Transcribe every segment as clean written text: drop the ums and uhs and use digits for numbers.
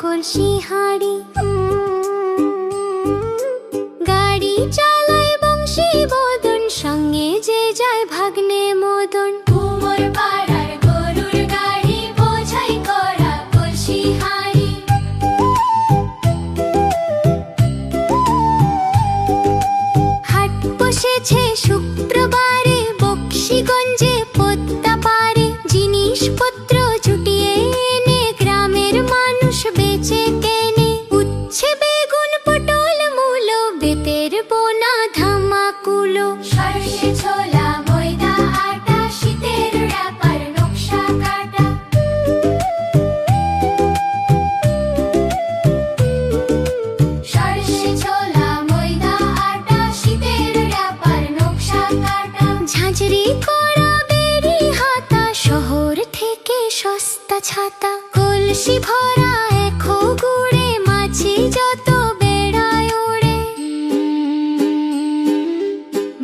কলসি হাঁড়ি। গাড়ি চালায় বংশী বদন, সঙ্গে যে যায় ভাগ্নে মদন। কুমোর পাড়ার গরুর গাড়ি, বোঝাই করা কলসি হাঁড়ি। হাট বসেছে শুক্রবারে, বক্সিগঞ্জে পদ্মা পারে। জিনিসপত্র জুটিয়ে এনে গ্রামের মানুষ বেচে কেনে। উচ্ছে বেগুন পটল মূলো, বেতের বোনা ধামাকুলো। সরষে ছোলা ময়দা আটা, শীতের র‍্যাপার নকশা কাটা। সরষে ছোলা ময়দা আটা, শীতের র‍্যাপার নকশা কাটা। ঝাঁঝরি করা বেরি হাতা, শহর থেকে সস্তা ছাতা। কলসি ভরা এখো গুড়ে, মাছি যত বেড়ায় উড়ে।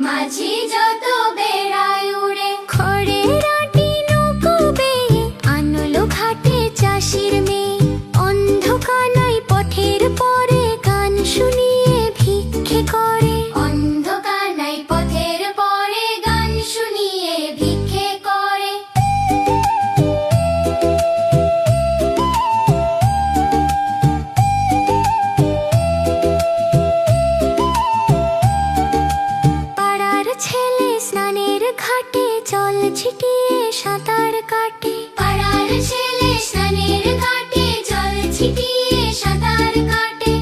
মাঝি যত বেড়ায় উড়ে। খড়ের আটি নৌকো বেয়ে, আনলো ঘাটে চাষির মেয়ে। অন্ধকানাই পথের পরে, গান শুনিয়ে ভিক্ষে করে। অন্ধকানাই পথের পরে, গান শুনিয়ে ভিক্ষে করে। পাড়ার ছেলে স্নানের ঘাটে, জল ছিটিয়ে সাঁতার কাটে। পাড়ার ছেলে স্নানের ঘাটে, জল ছিটিয়ে সাঁতার কাটে।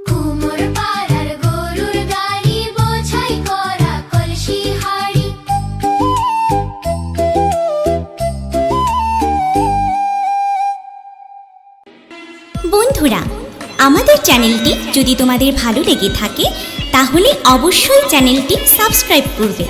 কুমোর পাড়ার গরুর গাড়ি, বোঝাই করা কলসি হাঁড়ি। বন্ধুরা, আমাদের চ্যানেলটি যদি তোমাদের ভালো লেগে থাকে তাহলে অবশ্যই চ্যানেলটি সাবস্ক্রাইব করবে।